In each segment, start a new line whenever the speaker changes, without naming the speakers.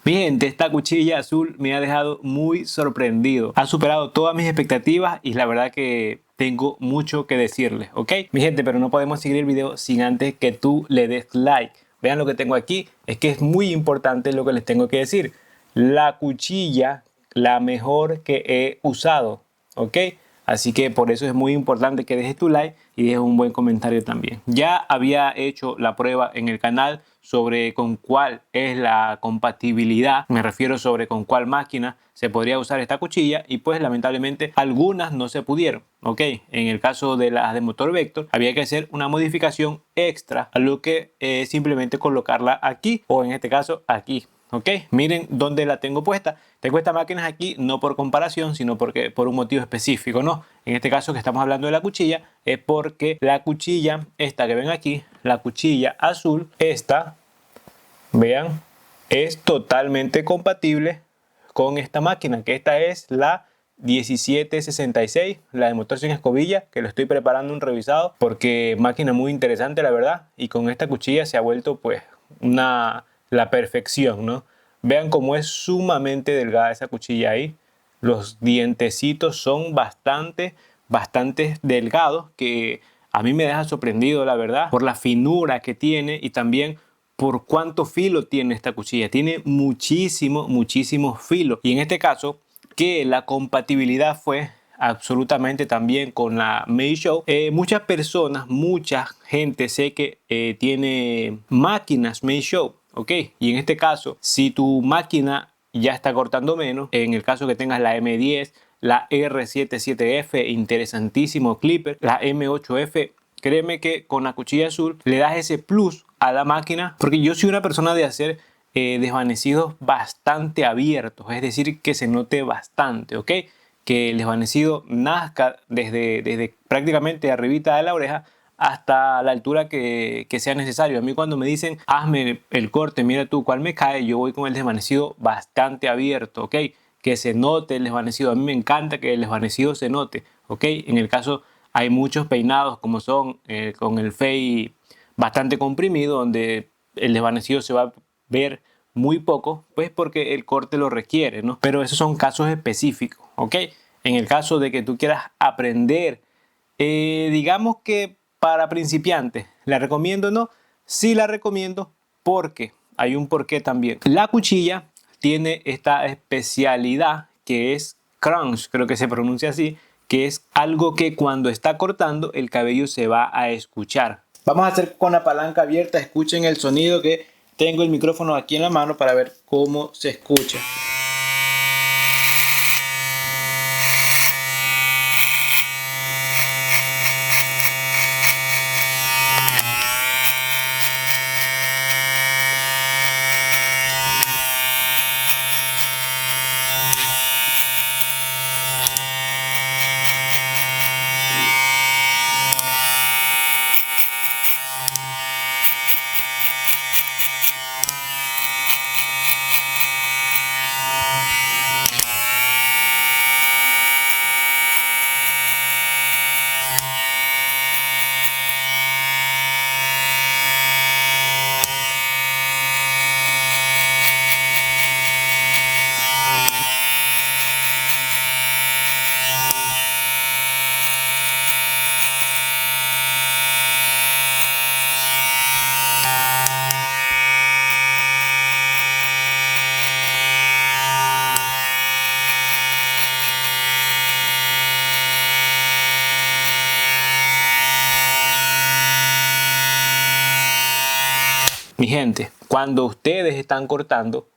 Mi gente, esta cuchilla azul me ha dejado muy sorprendido. Ha superado todas mis expectativas y la verdad que tengo mucho que decirles, ¿ok? Mi gente, pero no podemos seguir el video sin antes que tú le des like. Vean lo que tengo aquí, es que es muy importante lo que les tengo que decir. La cuchilla, la mejor que he usado, ¿ok? Así que por eso es muy importante que dejes tu like y dejes un buen comentario también. Ya había hecho la prueba en el canal sobre con cuál es la compatibilidad, me refiero sobre con cuál máquina se podría usar esta cuchilla y pues lamentablemente algunas no se pudieron, ¿ok? En el caso de las de motor Vector había que hacer una modificación extra a lo que simplemente colocarla aquí o en este caso aquí. Ok, miren dónde la tengo puesta. Tengo estas máquinas aquí no por comparación, sino porque por un motivo específico, ¿no? En este caso que estamos hablando de la cuchilla, es porque la cuchilla, esta que ven aquí, la cuchilla azul, esta, vean, es totalmente compatible con esta máquina, que esta es la 1766, la de motor sin escobilla, que lo estoy preparando un revisado porque máquina muy interesante la verdad, y con esta cuchilla se ha vuelto pues la perfección, ¿no? Vean cómo es sumamente delgada esa cuchilla ahí. Los dientecitos son bastante delgados, que a mí me deja sorprendido la verdad por la finura que tiene y también por cuánto filo tiene esta cuchilla. Tiene muchísimo filo, y en este caso que la compatibilidad fue absolutamente también con la Meisho. Muchas personas, mucha gente sé que tiene máquinas Meisho, ok, y en este caso si tu máquina ya está cortando menos, en el caso que tengas la M10, la R77F, interesantísimo clipper, la M8F, créeme que con la cuchilla azul le das ese plus a la máquina, porque yo soy una persona de hacer desvanecidos bastante abiertos, es decir, que se note bastante, ¿ok? Que el desvanecido nazca desde prácticamente arribita de la oreja hasta la altura que sea necesario. A mí cuando me dicen, hazme el corte, mira tú cuál me cae, yo voy con el desvanecido bastante abierto, ¿ok? Que se note el desvanecido. A mí me encanta que el desvanecido se note, ¿ok? En el caso hay muchos peinados como son con el fade bastante comprimido, donde el desvanecido se va a ver muy poco, pues porque el corte lo requiere, ¿no? Pero esos son casos específicos, ¿ok? En el caso de que tú quieras aprender, digamos que para principiantes, ¿la recomiendo o no? Sí la recomiendo porque hay un porqué también. La cuchilla tiene esta especialidad que es crunch, creo que se pronuncia así, que es algo que cuando está cortando el cabello se va a escuchar. Vamos a hacer con la palanca abierta, escuchen el sonido que tengo el micrófono aquí en la mano para ver cómo se escucha. Mi gente, cuando ustedes están cortando,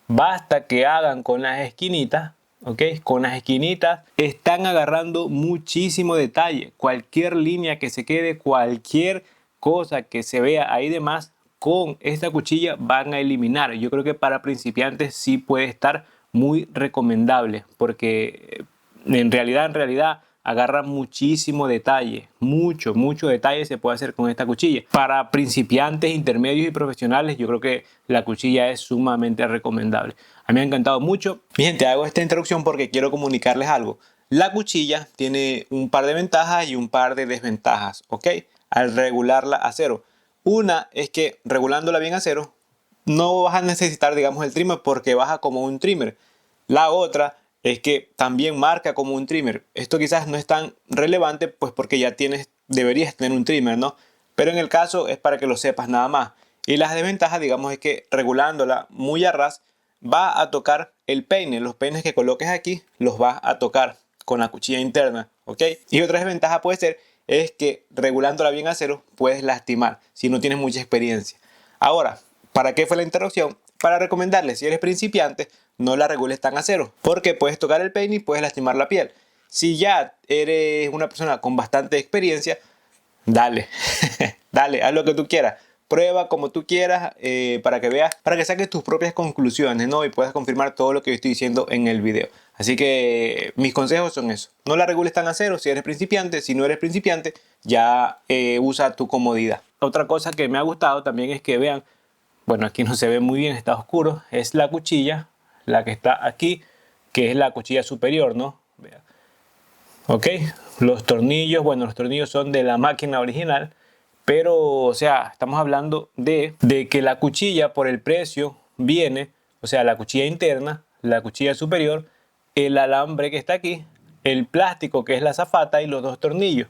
basta que hagan con las esquinitas, ¿ok? Con las esquinitas están agarrando muchísimo detalle. Cualquier línea que se quede, cualquier cosa que se vea ahí de más, con esta cuchilla van a eliminar. Yo creo que para principiantes sí puede estar muy recomendable, porque en realidad agarra muchísimo detalle, mucho detalle se puede hacer con esta cuchilla. Para principiantes, intermedios y profesionales, yo creo que la cuchilla es sumamente recomendable. A mí me ha encantado mucho. Mi gente, hago esta introducción porque quiero comunicarles algo. La cuchilla tiene un par de ventajas y un par de desventajas, ¿ok? Al regularla a cero. Una es que regulándola bien a cero, no vas a necesitar, digamos, el trimmer porque baja como un trimmer. La otra es que también marca como un trimmer. Esto quizás no es tan relevante, pues porque ya deberías tener un trimmer, ¿no? Pero en el caso es para que lo sepas nada más. Y la desventaja, digamos, es que regulándola muy a ras, va a tocar el peine. Los peines que coloques aquí los vas a tocar con la cuchilla interna, ¿ok? Y otra desventaja puede ser es que regulándola bien a cero puedes lastimar si no tienes mucha experiencia. Ahora, ¿para qué fue la interrupción? Para recomendarles, si eres principiante, no la regules tan a cero, porque puedes tocar el peine y puedes lastimar la piel. Si ya eres una persona con bastante experiencia, dale, dale, haz lo que tú quieras. Prueba como tú quieras para que veas, para que saques tus propias conclusiones, ¿no? Y puedas confirmar todo lo que yo estoy diciendo en el video. Así que mis consejos son eso. No la regules tan a cero si eres principiante. Si no eres principiante, ya usa tu comodidad. Otra cosa que me ha gustado también es que vean, bueno, aquí no se ve muy bien, está oscuro, es la cuchilla, la que está aquí, que es la cuchilla superior, ¿no? Vean. Ok, los tornillos, bueno, los tornillos son de la máquina original, pero, o sea, estamos hablando de que la cuchilla por el precio viene, o sea, la cuchilla interna, la cuchilla superior, el alambre que está aquí, el plástico que es la zafata y los dos tornillos.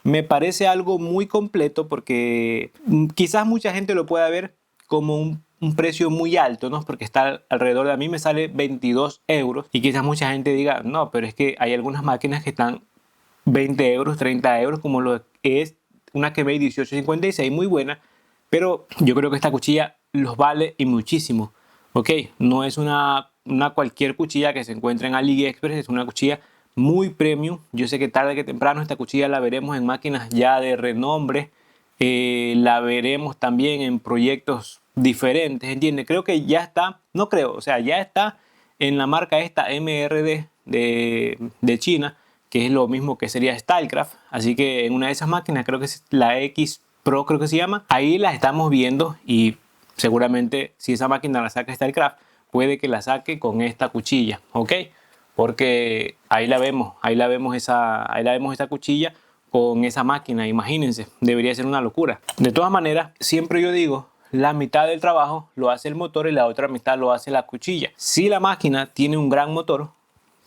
Me parece algo muy completo porque quizás mucha gente lo pueda ver como un precio muy alto, ¿no? Porque está alrededor de, a mí me sale 22 euros y quizás mucha gente diga, no, pero es que hay algunas máquinas que están 20 euros, 30 euros, como lo es una Kemei 1856, muy buena, pero yo creo que esta cuchilla los vale y muchísimo, ¿ok? No es una cualquier cuchilla que se encuentra en AliExpress, es una cuchilla muy premium. Yo sé que tarde que temprano esta cuchilla la veremos en máquinas ya de renombre, la veremos también en proyectos diferentes, ¿entiendes? Creo que ya está, no creo, o sea, ya está en la marca esta MRD de China, que es lo mismo que sería StyleCraft. Así que en una de esas máquinas, creo que es la X Pro, creo que se llama, ahí la estamos viendo y seguramente si esa máquina la saca StyleCraft, puede que la saque con esta cuchilla, ¿ok? Porque ahí la vemos, ahí la vemos esa cuchilla con esa máquina, imagínense, debería ser una locura. De todas maneras, siempre yo digo, la mitad del trabajo lo hace el motor y la otra mitad lo hace la cuchilla. Si la máquina tiene un gran motor,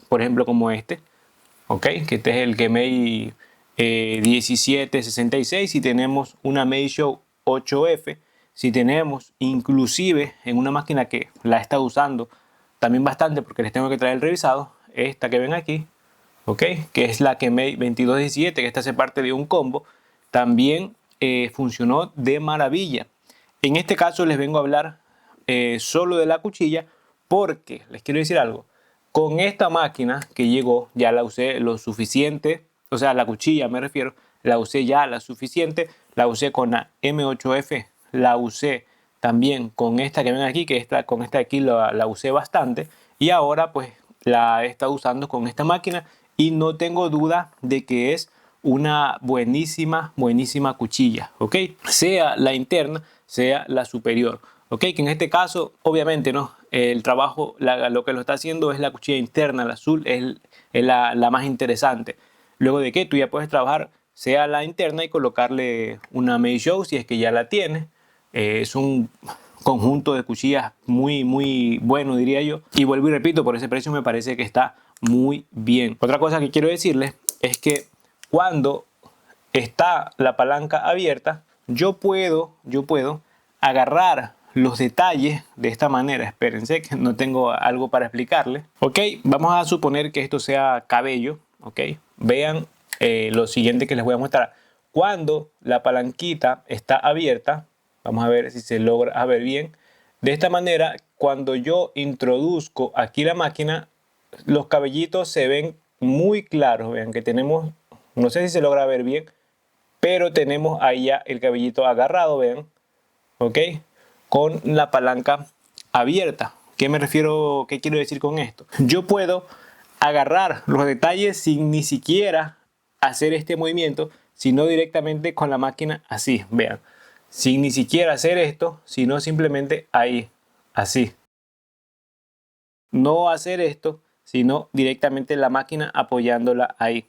por ejemplo como este, ¿ok? Que este es el Kemei 1766, si tenemos una Meisho 8F, si tenemos inclusive en una máquina que la está usando también bastante porque les tengo que traer el revisado, esta que ven aquí, ¿ok? Que es la Kemei 2217, que esta hace parte de un combo, también funcionó de maravilla. En este caso les vengo a hablar solo de la cuchilla porque les quiero decir algo. Con esta máquina que llegó ya la usé lo suficiente, o sea, la cuchilla me refiero, la usé ya la suficiente, la usé con la M8F, la usé también con esta que ven aquí, que con esta de aquí la usé bastante y ahora pues la he estado usando con esta máquina y no tengo duda de que es una buenísima, buenísima cuchilla, ¿ok? Sea la interna, sea la superior, ¿ok? Que en este caso, obviamente, ¿no? El trabajo, lo que lo está haciendo es la cuchilla interna, la azul, es la más interesante. Luego de que tú ya puedes trabajar, sea la interna y colocarle una Meisho si es que ya la tienes. Es un conjunto de cuchillas muy, muy bueno, diría yo. Y vuelvo y repito, por ese precio me parece que está muy bien. Otra cosa que quiero decirles es que cuando está la palanca abierta, yo puedo agarrar los detalles de esta manera. Espérense que no tengo algo para explicarles. Ok, vamos a suponer que esto sea cabello. Ok, vean lo siguiente que les voy a mostrar. Cuando la palanquita está abierta, vamos a ver si se logra ver bien. De esta manera, cuando yo introduzco aquí la máquina, los cabellitos se ven muy claros. Vean que tenemos, no sé si se logra ver bien, pero tenemos ahí ya el cabellito agarrado, vean, ¿ok? Con la palanca abierta. ¿Qué me refiero? ¿Qué quiero decir con esto? Yo puedo agarrar los detalles sin ni siquiera hacer este movimiento, sino directamente con la máquina así, vean. Sin ni siquiera hacer esto, sino simplemente ahí, así. No hacer esto, sino directamente la máquina apoyándola ahí.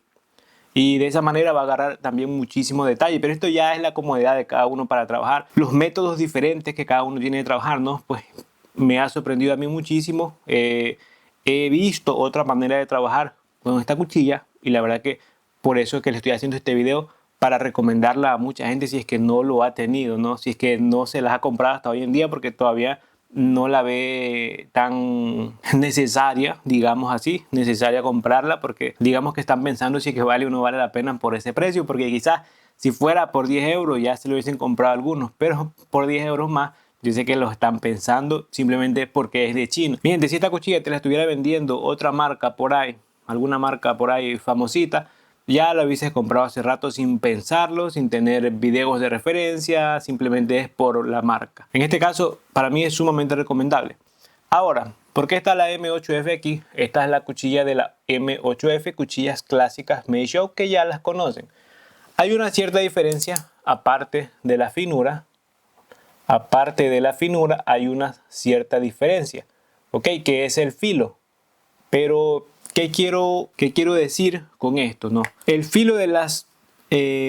Y de esa manera va a agarrar también muchísimo detalle. Pero esto ya es la comodidad de cada uno para trabajar. Los métodos diferentes que cada uno tiene de trabajar, ¿no? Pues me ha sorprendido a mí muchísimo. He visto otra manera de trabajar con esta cuchilla. Y la verdad que por eso es que le estoy haciendo este video, para recomendarla a mucha gente si es que no lo ha tenido, ¿no? Si es que no se las ha comprado hasta hoy en día porque todavía no la ve tan necesaria, digamos así, necesaria comprarla, porque digamos que están pensando si es que vale o no vale la pena por ese precio, porque quizás si fuera por 10 euros ya se lo hubiesen comprado algunos, pero por 10 euros más yo sé que lo están pensando simplemente porque es de China. Miren, si esta cuchilla te la estuviera vendiendo otra marca por ahí, alguna marca por ahí famosita, ya lo hubiese comprado hace rato sin pensarlo, sin tener videos de referencia, simplemente es por la marca. En este caso, para mí es sumamente recomendable. Ahora, ¿por qué está la M8F aquí? Esta es la cuchilla de la M8F, cuchillas clásicas Meisho que ya las conocen. Hay una cierta diferencia, aparte de la finura. Aparte de la finura, hay una cierta diferencia, ¿ok? Que es el filo. Pero ¿qué quiero decir con esto? No, el filo de las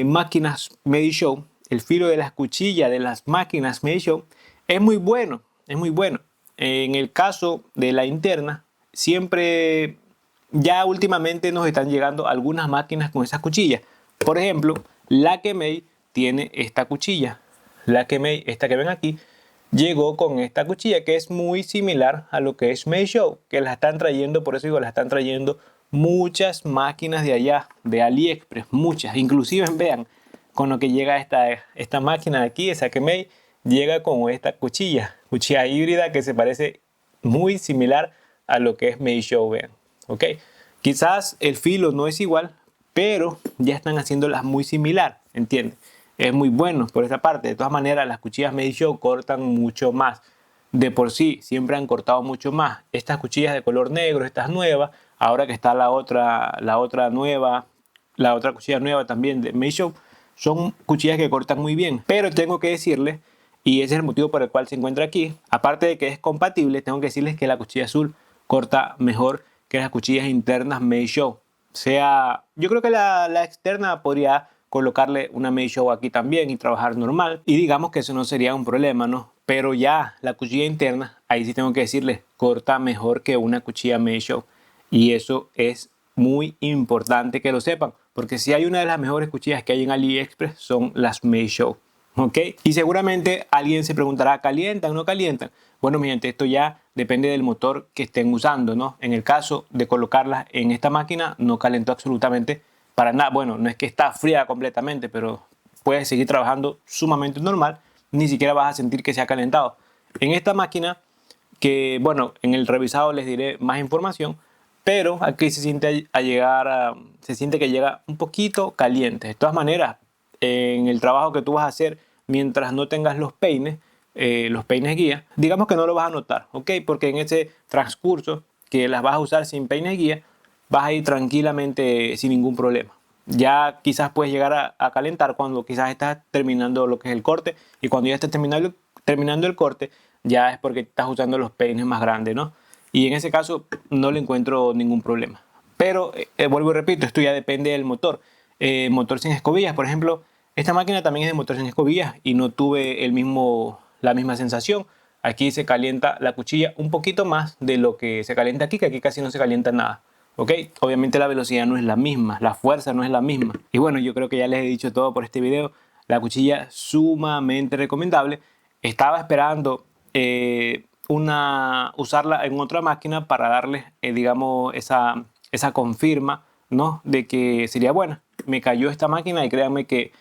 máquinas Meisho, el filo de las cuchillas de las máquinas Meisho es muy bueno, es muy bueno. En el caso de la interna, siempre, ya últimamente nos están llegando algunas máquinas con esas cuchillas. Por ejemplo, la Kemei tiene esta cuchilla. La Kemei, esta que ven aquí, llegó con esta cuchilla que es muy similar a lo que es Meisho, que la están trayendo, por eso digo, la están trayendo muchas máquinas de allá, de AliExpress, muchas. Inclusive vean, con lo que llega esta máquina de aquí, esa Kemei, llega con esta cuchilla híbrida que se parece muy similar a lo que es Meisho, vean, ¿ok? Quizás el filo no es igual, pero ya están haciéndolas muy similar, ¿entiendes? Es muy bueno por esa parte. De todas maneras, las cuchillas Meisho cortan mucho más. De por sí, siempre han cortado mucho más. Estas cuchillas de color negro, estas nuevas, ahora que está la otra cuchilla nueva también de Meisho, son cuchillas que cortan muy bien. Pero tengo que decirles, y ese es el motivo por el cual se encuentra aquí, aparte de que es compatible, tengo que decirles que la cuchilla azul corta mejor que las cuchillas internas Meisho. Yo creo que la externa podría colocarle una Meisho aquí también y trabajar normal, y digamos que eso no sería un problema, ¿no? Pero ya la cuchilla interna, ahí sí tengo que decirles, corta mejor que una cuchilla Meisho, y eso es muy importante que lo sepan, porque si hay una de las mejores cuchillas que hay en AliExpress son las Meisho, ¿ok? Y seguramente alguien se preguntará, ¿calientan o no calientan? Bueno, mi gente, esto ya depende del motor que estén usando, ¿no? En el caso de colocarlas en esta máquina, no calentó absolutamente para nada. Bueno, no es que está fría completamente, pero puedes seguir trabajando sumamente normal, ni siquiera vas a sentir que se ha calentado. En esta máquina, que bueno, en el revisado les diré más información, pero aquí se siente se siente que llega un poquito caliente. De todas maneras, en el trabajo que tú vas a hacer, mientras no tengas los peines guía, digamos que no lo vas a notar, ¿ok? Porque en ese transcurso que las vas a usar sin peines guía, vas a ir tranquilamente sin ningún problema. Ya quizás puedes llegar a calentar cuando quizás estás terminando lo que es el corte, y cuando ya estés terminando el corte, ya es porque estás usando los peines más grandes, ¿no? Y en ese caso no le encuentro ningún problema. Pero vuelvo y repito, esto ya depende del motor. Motor sin escobillas, por ejemplo, esta máquina también es de motor sin escobillas y no tuve la misma sensación. Aquí se calienta la cuchilla un poquito más de lo que se calienta aquí, que aquí casi no se calienta nada. ¿Ok? Obviamente la velocidad no es la misma, la fuerza no es la misma. Y bueno, yo creo que ya les he dicho todo por este video. La cuchilla sumamente recomendable. Estaba esperando usarla en otra máquina para darle, digamos, esa confirma, ¿no? De que sería buena. Me cayó esta máquina y créanme que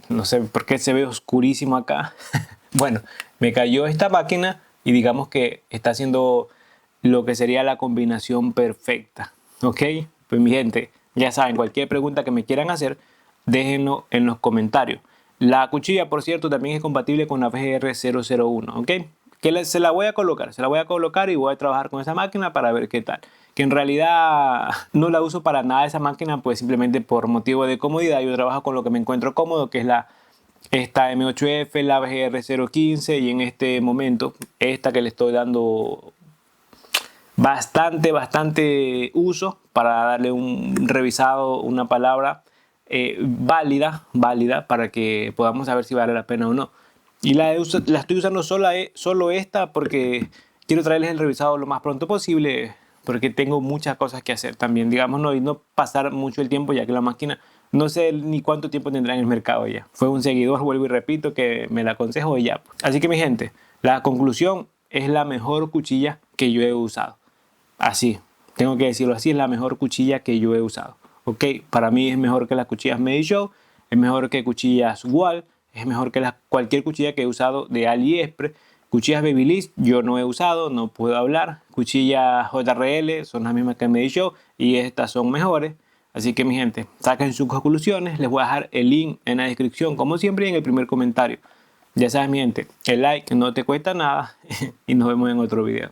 no sé por qué se ve oscurísimo acá. Bueno, me cayó esta máquina y digamos que está haciendo lo que sería la combinación perfecta. ¿Ok? Pues mi gente, ya saben, cualquier pregunta que me quieran hacer, déjenlo en los comentarios. La cuchilla, por cierto, también es compatible con la VGR001, ¿ok? Se la voy a colocar y voy a trabajar con esa máquina para ver qué tal. Que en realidad no la uso para nada esa máquina, pues simplemente por motivo de comodidad. Yo trabajo con lo que me encuentro cómodo, que es esta M8F, la VGR015 y en este momento esta que le estoy dando bastante uso para darle un revisado, una palabra válida para que podamos saber si vale la pena o no. Y la estoy usando solo esta porque quiero traerles el revisado lo más pronto posible, porque tengo muchas cosas que hacer también, digamos, y no pasar mucho el tiempo, ya que la máquina no sé ni cuánto tiempo tendrá en el mercado ya. Fue un seguidor, vuelvo y repito, que me la aconsejo y ya. Así que mi gente, la conclusión es la mejor cuchilla que yo he usado. Así, tengo que decirlo así, es la mejor cuchilla que yo he usado. Ok, para mí es mejor que las cuchillas Medishow, es mejor que cuchillas Wall, es mejor que cualquier cuchilla que he usado de AliExpress. Cuchillas Babyliss yo no he usado, no puedo hablar. Cuchillas JRL son las mismas que Medishow y estas son mejores. Así que mi gente, saquen sus conclusiones. Les voy a dejar el link en la descripción, como siempre, y en el primer comentario. Ya sabes mi gente, el like no te cuesta nada y nos vemos en otro video.